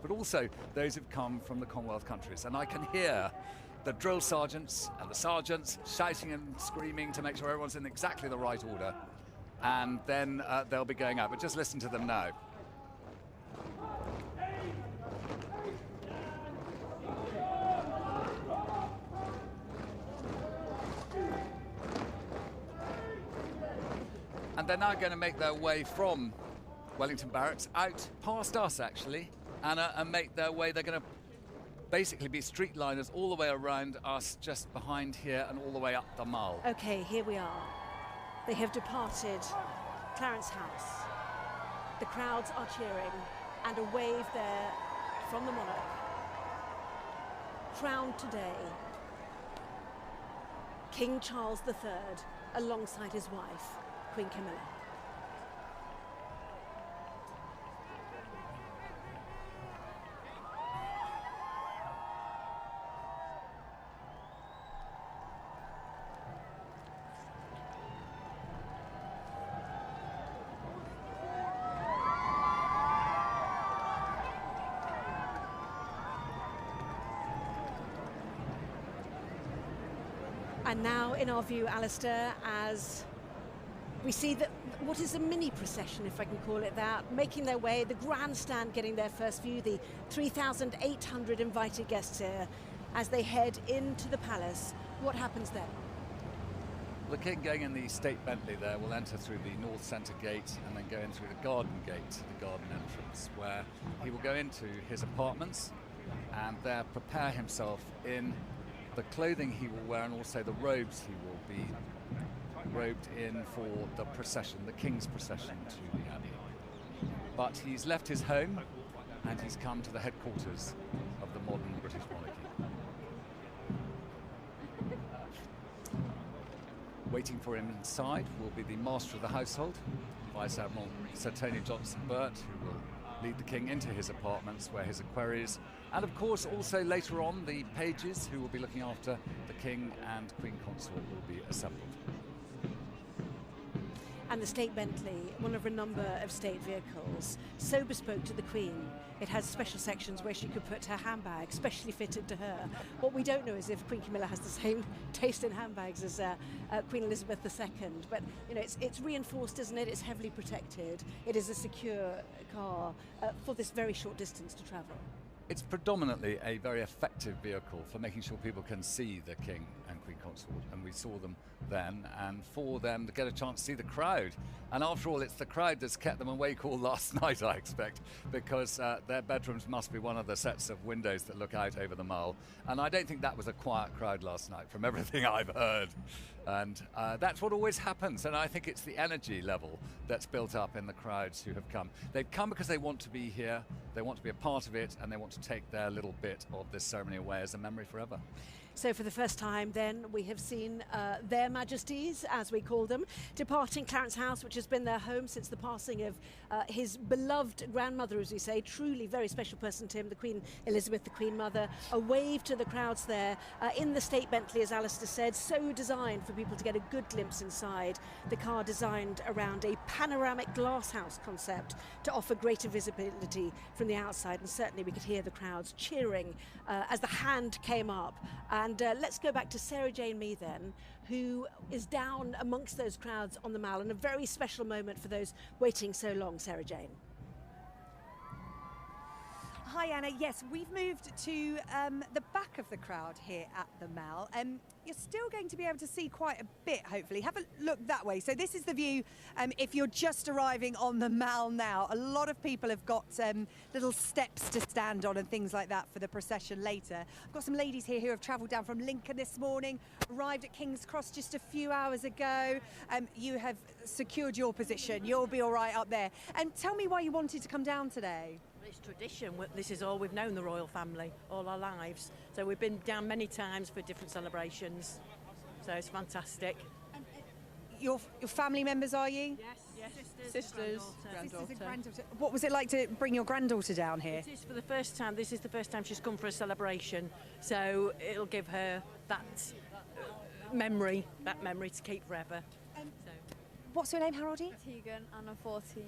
but also those who've come from the Commonwealth countries. And I can hear the drill sergeants and the sergeants shouting and screaming to make sure everyone's in exactly the right order. And then they'll be going out, but just listen to them now. And they're now going to make their way from Wellington Barracks out past us, actually, and make their way. They're going to basically be streetliners all the way around us, just behind here, and all the way up the Mall. Okay, here we are. They have departed Clarence House. The crowds are cheering, and a wave there from the monarch. Crowned today, King Charles III, alongside his wife, Queen Camilla. And now, in our view, Alistair, as we see that what is a mini procession, if I can call it that, making their way, the grandstand getting their first view, the 3,800 invited guests here, as they head into the palace. What happens then? The King, going in the State Bentley there, will enter through the North Centre Gate and then go in through the Garden Gate, the garden entrance, where he will go into his apartments and there prepare himself in the clothing he will wear and also the robes he will be robed in for the procession, the King's procession to the Abbey. But he's left his home and he's come to the headquarters of the modern British monarchy. Waiting for him inside will be the Master of the Household, Vice Admiral Sir Tony Johnson-Burt, who will lead the King into his apartments where his equerries, and of course also later on the pages who will be looking after the King and Queen Consort will be assembled. And the State Bentley, one of a number of state vehicles, so bespoke to the Queen. It has special sections where she could put her handbag, specially fitted to her. What we don't know is if Queen Camilla has the same taste in handbags as Queen Elizabeth II. But you know, it's reinforced, isn't it? It's heavily protected. It is a secure car for this very short distance to travel. It's predominantly a very effective vehicle for making sure people can see the King and Queen Consort, and we saw them then, and for them to get a chance to see the crowd. And after all, it's the crowd that's kept them awake all last night, I expect, because their bedrooms must be one of the sets of windows that look out over the Mall. And I don't think that was a quiet crowd last night, from everything I've heard. And that's what always happens, and I think it's the energy level that's built up in the crowds who have come. They've come because they want to be here, they want to be a part of it, and they want to take their little bit of this ceremony away as a memory forever. So for the first time then we have seen their Majesties, as we call them, departing Clarence House, which has been their home since the passing of his beloved grandmother, as we say, truly very special person to him, the Queen Elizabeth, the Queen Mother. A wave to the crowds there in the State Bentley, as Alistair said, so designed for people to get a good glimpse inside. The car designed around a panoramic glasshouse concept to offer greater visibility from the outside, and certainly we could hear the crowds cheering as the hand came up. And let's go back to Sarah Jane Mee then, who is down amongst those crowds on the Mall, and a very special moment for those waiting so long. Sarah Jane. Hi Anna, yes, we've moved to the back of the crowd here at the Mall. You're still going to be able to see quite a bit, hopefully. Have a look that way. So this is the view if you're just arriving on the Mall now. A lot of people have got little steps to stand on and things like that for the procession later. I've got some ladies here who have travelled down from Lincoln this morning, arrived at King's Cross just a few hours ago. You have secured your position. You'll be all right up there. And tell me why you wanted to come down today. It's tradition. This is all we've known, the royal family, all our lives. So we've been down many times for different celebrations. So it's fantastic. Your family members, are you? Yes. Sisters. Granddaughter. What was it like to bring your granddaughter down here? It is for the first time. This is the first time she's come for a celebration. So it'll give her that memory to keep forever. What's your name? How old are you? Tegan and I'm 14.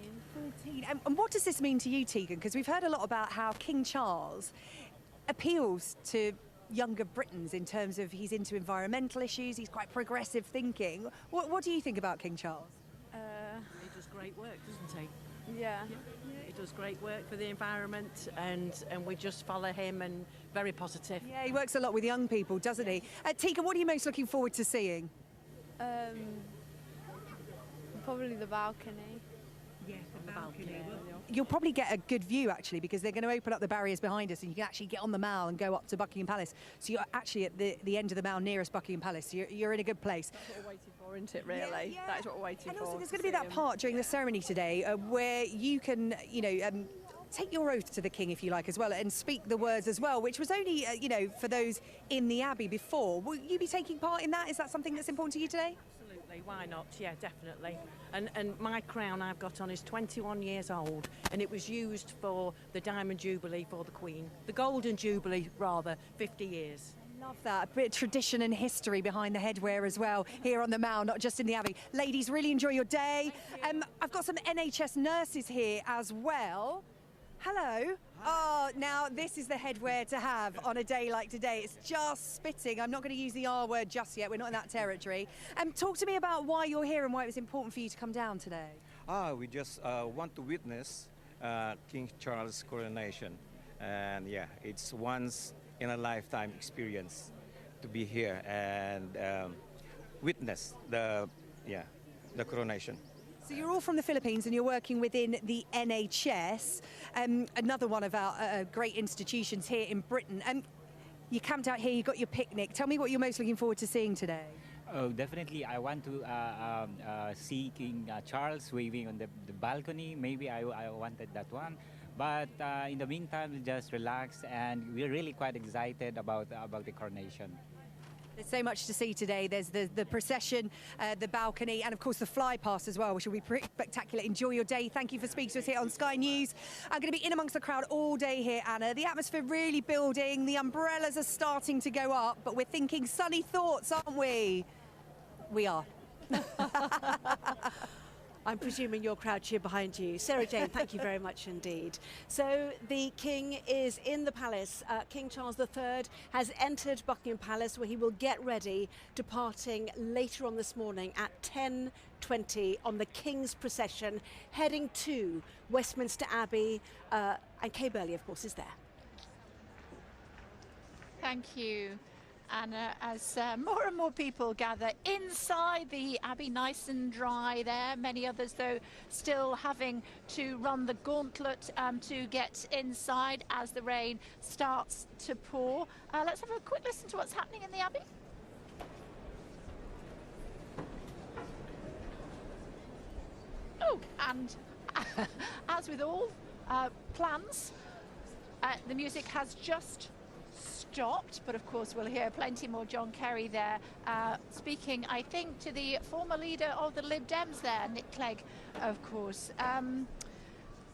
14. And what does this mean to you, Tegan? Because we've heard a lot about how King Charles appeals to younger Britons in terms of he's into environmental issues, he's quite progressive thinking. What do you think about King Charles? He does great work, doesn't he? Yeah. He does great work for the environment, and we just follow him, and very positive. Yeah, he works a lot with young people, doesn't he? Tegan, what are you most looking forward to seeing? Probably the balcony. Yeah, the balcony. You'll probably get a good view, actually, because they're going to open up the barriers behind us and you can actually get on the Mall and go up to Buckingham Palace. So you're actually at the end of the Mall nearest Buckingham Palace. So you're in a good place. That's what we're waiting for, isn't it, really? Yeah. That is what we're waiting for. And also there's going to be that part during the ceremony today where you can, take your oath to the King, if you like, as well, and speak the words as well, which was only, for those in the Abbey before. Will you be taking part in that? Is that something that's important to you today? Absolutely, why not? Yeah, definitely. And my crown I've got on is 21 years old, and it was used for the Diamond Jubilee for the Queen. The Golden Jubilee, rather, 50 years. Love that. A bit of tradition and history behind the headwear as well here on the Mall, not just in the Abbey. Ladies, really enjoy your day. I've got some NHS nurses here as well. Hello. Oh, now this is the headwear to have on a day like today. It's just spitting. I'm not going to use the R word just yet. We're not in that territory. Talk to me about why you're here and why it was important for you to come down today. We just want to witness King Charles' coronation. And yeah, it's once in a lifetime experience to be here and witness the coronation. So you're all from the Philippines and you're working within the NHS, another one of our great institutions here in Britain. You camped out here, you got your picnic. Tell me what you're most looking forward to seeing today. Oh, definitely. I want to see King Charles waving on the balcony. Maybe I wanted that one. But in the meantime, just relax, and we're really quite excited about the coronation. There's so much to see today. There's the procession, the balcony, and of course the fly past as well, which will be pretty spectacular. Enjoy your day. Thank you for speaking to us here on Sky News. I'm going to be in amongst the crowd all day here, Anna. The atmosphere really building. The umbrellas are starting to go up, but we're thinking sunny thoughts, aren't we? We are. I'm presuming your crowd cheer behind you. Sarah Jane, thank you very much indeed. So the King is in the palace. King Charles III has entered Buckingham Palace, where he will get ready, departing later on this morning at 10:20 on the King's procession, heading to Westminster Abbey. And Kay Burley, of course, is there. Thank you, Anna. As more and more people gather inside the Abbey, nice and dry there. Many others, though, still having to run the gauntlet to get inside as the rain starts to pour. Let's have a quick listen to what's happening in the Abbey. Oh, and as with all plans, the music has just stopped, but of course we'll hear plenty more John Kerry there speaking, I think, to the former leader of the Lib Dems there, Nick Clegg, of course.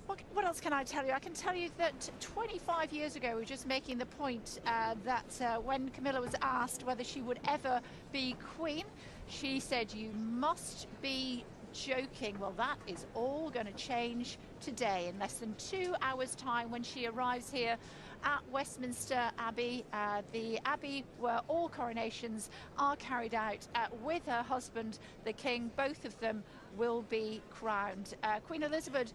What else can I tell you? I can tell you that 25 years ago, we were just making the point that when Camilla was asked whether she would ever be Queen, she said, "You must be joking." Well, that is all going to change today in less than 2 hours' time when she arrives here at Westminster Abbey, the Abbey where all coronations are carried out with her husband, the King. Both of them will be crowned. Queen Elizabeth